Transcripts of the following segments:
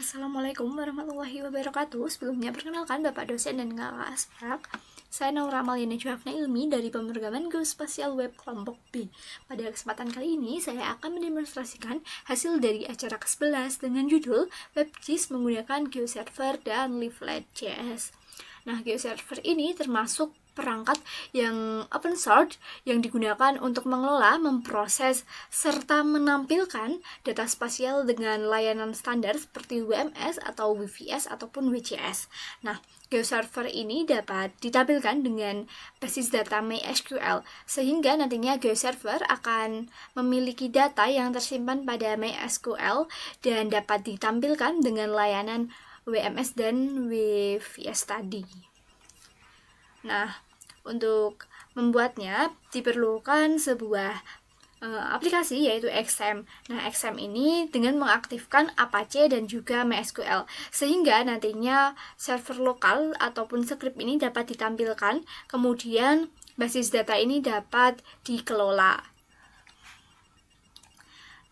Assalamualaikum warahmatullahi wabarakatuh. Sebelumnya perkenalkan Bapak dosen dan kakak asprak. Saya Naura Maliana Juhafna Ilmi dari pemrograman Geospasial Web kelompok B. Pada kesempatan kali ini saya akan mendemonstrasikan hasil dari acara ke-11 dengan judul WebGIS menggunakan GeoServer dan Leaflet.js. Nah, GeoServer ini termasuk perangkat yang open source yang digunakan untuk mengelola, memproses, serta menampilkan data spasial dengan layanan standar seperti WMS atau WVS ataupun WCS. Nah, GeoServer ini dapat ditampilkan dengan basis data MySQL, sehingga nantinya GeoServer akan memiliki data yang tersimpan pada MySQL dan dapat ditampilkan dengan layanan WMS dan WVS tadi. Nah, untuk membuatnya diperlukan sebuah aplikasi yaitu XAMPP. Nah, XAMPP ini dengan mengaktifkan Apache dan juga MySQL, sehingga nantinya server lokal ataupun script ini dapat ditampilkan, kemudian basis data ini dapat dikelola.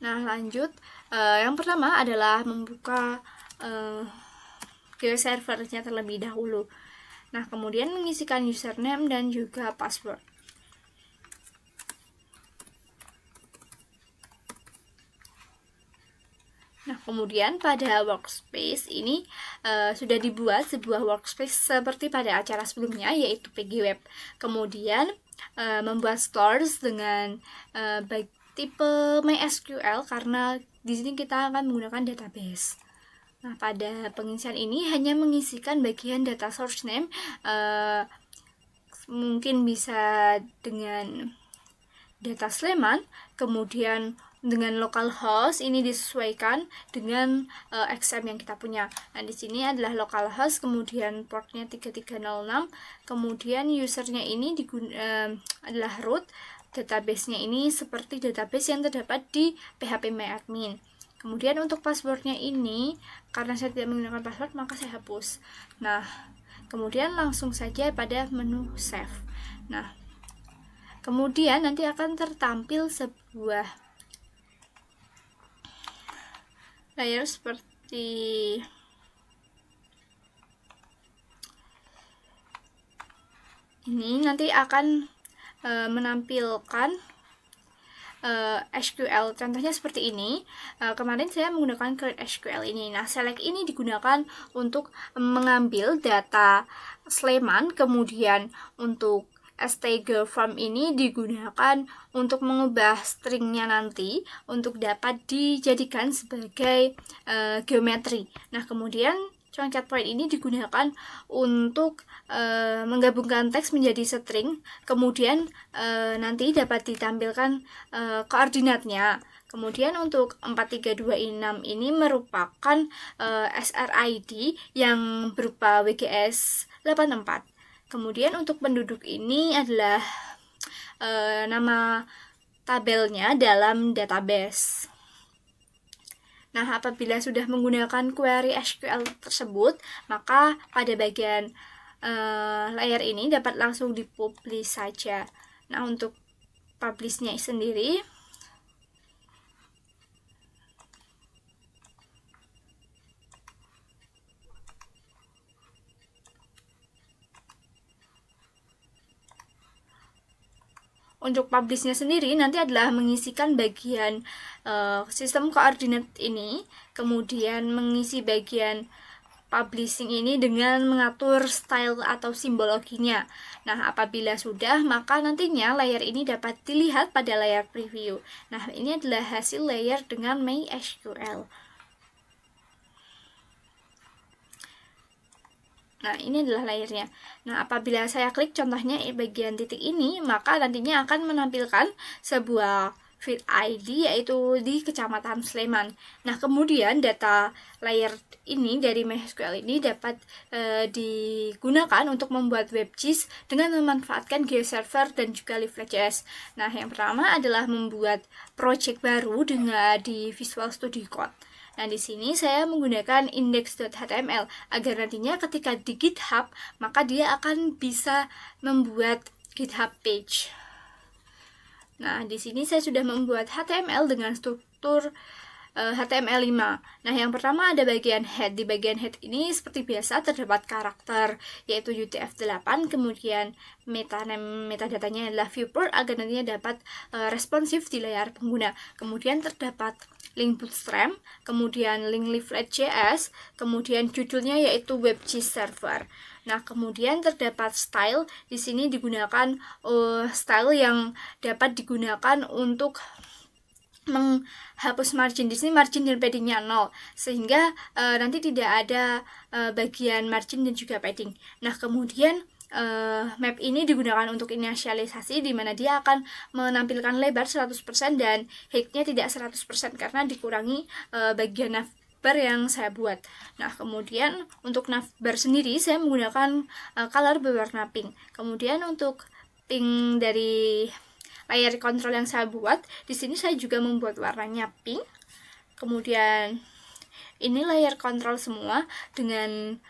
Nah, lanjut, yang pertama adalah membuka GeoServer-nya terlebih dahulu. Nah, kemudian mengisikan username dan juga password. Nah, kemudian pada workspace ini sudah dibuat sebuah workspace seperti pada acara sebelumnya, yaitu PGWeb. Kemudian membuat stores dengan baik tipe MySQL karena di sini kita akan menggunakan database. Nah, pada pengisian ini hanya mengisikan bagian data source name, mungkin bisa dengan data Sleman, kemudian dengan localhost ini disesuaikan dengan XAMPP yang kita punya. Nah, di sini adalah localhost, kemudian portnya 3306, kemudian usernya ini adalah root, database-nya ini seperti database yang terdapat di phpMyAdmin. Kemudian untuk passwordnya ini, karena saya tidak menggunakan password, maka saya hapus. Nah, kemudian langsung saja pada menu save. Nah, kemudian nanti akan tertampil sebuah layer seperti ini. Nanti akan menampilkan SQL, contohnya seperti ini. Kemarin saya menggunakan create SQL ini. Nah, select ini digunakan untuk mengambil data Sleman, kemudian untuk stgerform ini digunakan untuk mengubah stringnya nanti untuk dapat dijadikan sebagai geometri. Nah, kemudian concat point ini digunakan untuk menggabungkan teks menjadi string, kemudian nanti dapat ditampilkan koordinatnya. Kemudian untuk 4326 ini merupakan SRID yang berupa WGS 84. Kemudian untuk penduduk ini adalah nama tabelnya dalam database. Nah, apabila sudah menggunakan query SQL tersebut, maka pada bagian layer ini dapat langsung dipublish saja. Nah, untuk publish-nya sendiri, nanti adalah mengisikan bagian sistem koordinat ini, kemudian mengisi bagian publishing ini dengan mengatur style atau simbologinya. Nah, apabila sudah, maka nantinya layer ini dapat dilihat pada layar preview. Nah, ini adalah hasil layer dengan MySQL. Nah, ini adalah layernya. Nah, apabila saya klik contohnya bagian titik ini, maka nantinya akan menampilkan sebuah field ID yaitu di Kecamatan Sleman. Nah, kemudian data layer ini dari MySQL ini dapat digunakan untuk membuat WebGIS dengan memanfaatkan GeoServer dan juga Leaflet.js. Nah, yang pertama adalah membuat project baru dengan di Visual Studio Code. Nah, di sini saya menggunakan index.html agar nantinya ketika di GitHub, maka dia akan bisa membuat GitHub page. Nah, di sini saya sudah membuat HTML dengan struktur HTML5. Nah, yang pertama ada bagian head. Di bagian head ini seperti biasa terdapat karakter, yaitu UTF-8, kemudian metadatanya adalah viewport agar nantinya dapat responsif di layar pengguna. Kemudian terdapat link bootstrap, kemudian link leaflet.js, kemudian judulnya yaitu WebGIS server. Nah, kemudian terdapat style. Di sini digunakan style yang dapat digunakan untuk menghapus margin. Di sini margin dan paddingnya 0, sehingga nanti tidak ada bagian margin dan juga padding. Nah, kemudian map ini digunakan untuk inisialisasi, di mana dia akan menampilkan lebar 100% dan height-nya tidak 100% karena dikurangi bagian navbar yang saya buat. Nah, kemudian untuk navbar sendiri saya menggunakan color berwarna pink. Kemudian untuk pink dari layer control yang saya buat, di sini saya juga membuat warnanya pink. Kemudian ini layer control semua dengan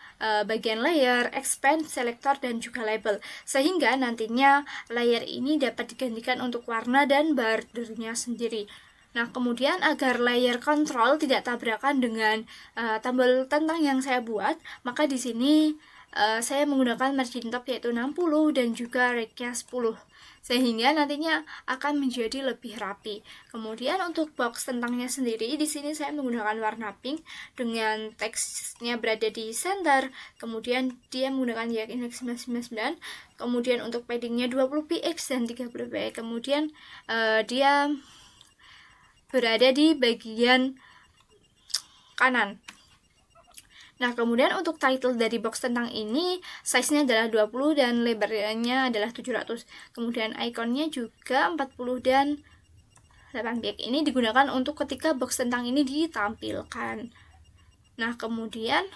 bagian layer, expand, selector, dan juga label, sehingga nantinya layer ini dapat digantikan untuk warna dan bordernya sendiri. Nah, kemudian agar layer control tidak tabrakan dengan tombol tentang yang saya buat, maka di sini saya menggunakan margin top yaitu 60 dan juga rake-nya 10, sehingga nantinya akan menjadi lebih rapi. Kemudian untuk box tentangnya sendiri, di sini saya menggunakan warna pink dengan teksnya berada di center. Kemudian dia menggunakan jarak index 999. Kemudian untuk paddingnya 20 px dan 30 px. Kemudian dia berada di bagian kanan. Nah, kemudian untuk title dari box tentang ini, size-nya adalah 20 dan lebarnya adalah 700. Kemudian ikonnya juga 40 dan 8 px. Ini digunakan untuk ketika box tentang ini ditampilkan. Nah, kemudian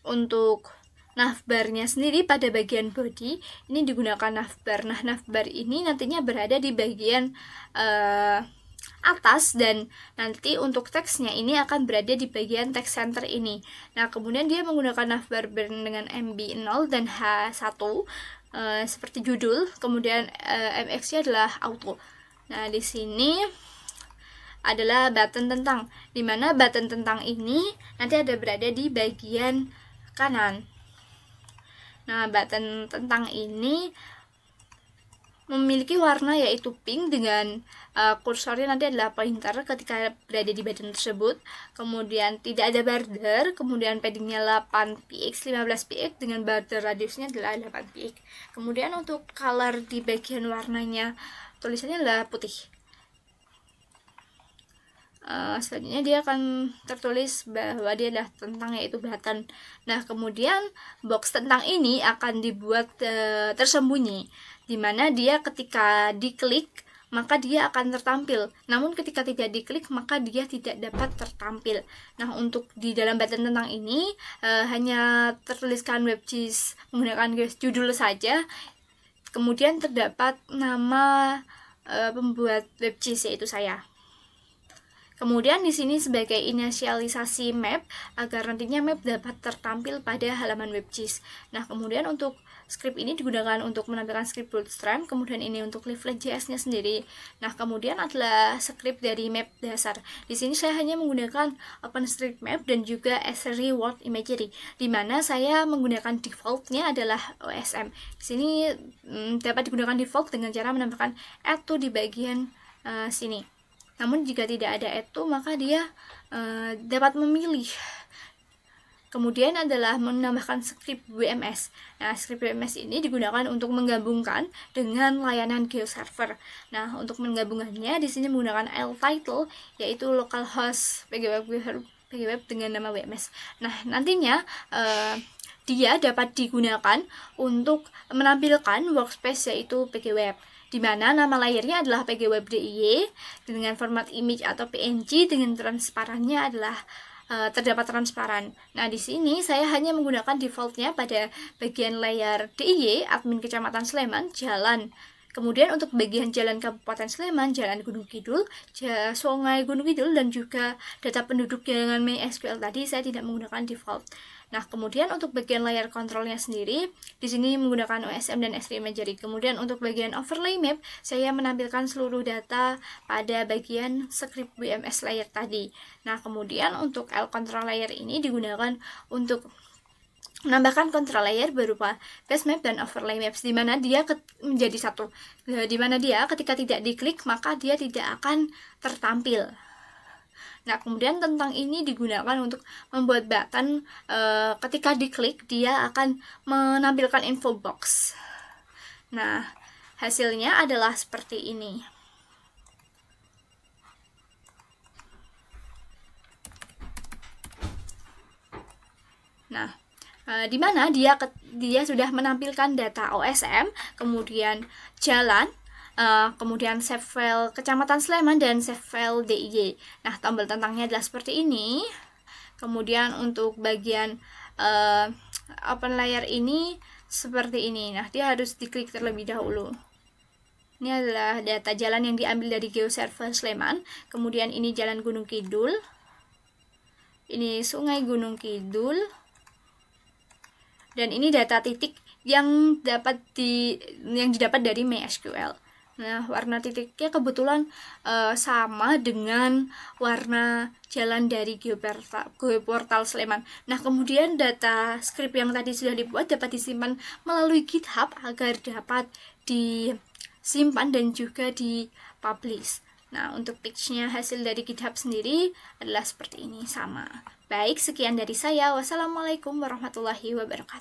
untuk navbarnya sendiri pada bagian body, ini digunakan navbar. Nah, navbar ini nantinya berada di bagian atas, dan nanti untuk teksnya ini akan berada di bagian text center ini. Nah, kemudian dia menggunakan navbar dengan MB0 dan H1 seperti judul, kemudian MX-nya adalah auto. Nah, di sini adalah button tentang, di mana button tentang ini nanti ada berada di bagian kanan. Nah, button tentang ini memiliki warna yaitu pink dengan kursornya nanti adalah pointer ketika berada di button tersebut. Kemudian tidak ada border, kemudian paddingnya 8px, 15px dengan border radiusnya adalah 8px. Kemudian untuk color di bagian warnanya, tulisannya adalah putih. Selanjutnya dia akan tertulis bahwa dia adalah tentang yaitu button. Nah, kemudian box tentang ini akan dibuat tersembunyi, dimana dia ketika diklik maka dia akan tertampil, namun ketika tidak diklik maka dia tidak dapat tertampil. Nah, untuk di dalam button tentang ini hanya tertuliskan WebGIS menggunakan judul saja, kemudian terdapat nama pembuat WebGIS yaitu saya. Kemudian di sini sebagai inisialisasi map agar nantinya map dapat tertampil pada halaman WebGIS. Nah, kemudian untuk script ini digunakan untuk menampilkan script bootstrap, kemudian ini untuk leaflet.js-nya sendiri. Nah, kemudian adalah script dari map dasar. Di sini saya hanya menggunakan OpenStreetMap dan juga Esri World Imagery, di mana saya menggunakan default-nya adalah OSM. Di sini dapat digunakan default dengan cara menambahkan add to di bagian sini. Namun jika tidak ada itu, maka dia dapat memilih. Kemudian adalah menambahkan script WMS. Nah, script WMS ini digunakan untuk menggabungkan dengan layanan GeoServer. Nah, untuk menggabungkannya di sini menggunakan ltitle, yaitu localhost pgweb dengan nama WMS. Nah, nantinya dia dapat digunakan untuk menampilkan workspace yaitu pgweb, di mana nama layernya adalah pgweb.dy dengan format image atau PNG dengan transparannya adalah terdapat transparan. Nah, di sini saya hanya menggunakan defaultnya pada bagian layar DIY admin Kecamatan Sleman, Jalan Kemudian untuk bagian jalan Kabupaten Sleman, Jalan Gunung Kidul, Sungai Gunung Kidul, dan juga data penduduk dengan MySQL tadi saya tidak menggunakan default. Nah, kemudian untuk bagian layar kontrolnya sendiri, di sini menggunakan OSM dan S3 Imagery. Kemudian untuk bagian overlay map, saya menampilkan seluruh data pada bagian script WMS layer tadi. Nah, kemudian untuk L control layer ini digunakan untuk menambahkan control layer berupa base map dan overlay maps, di mana dia menjadi satu. Di mana dia ketika tidak diklik maka dia tidak akan tertampil. Nah, kemudian tentang ini digunakan untuk membuat button ketika diklik dia akan menampilkan info box. Nah, hasilnya adalah seperti ini. Nah, di mana dia sudah menampilkan data OSM, kemudian jalan, kemudian save file Kecamatan Sleman dan save file DIY. Nah, tombol tentangnya adalah seperti ini. Kemudian untuk bagian open layer ini seperti ini. Nah, dia harus diklik terlebih dahulu. Ini adalah data jalan yang diambil dari GeoServer Sleman. Kemudian ini Jalan Gunung Kidul. Ini Sungai Gunung Kidul. Dan ini data titik yang didapat dari MySQL. Nah, warna titiknya kebetulan sama dengan warna jalan dari Geoportal Sleman. Nah, kemudian data script yang tadi sudah dibuat dapat disimpan melalui GitHub agar dapat disimpan dan juga dipublish. Nah, untuk pitch-nya hasil dari GitHub sendiri adalah seperti ini, sama. Baik, sekian dari saya. Wassalamualaikum warahmatullahi wabarakatuh.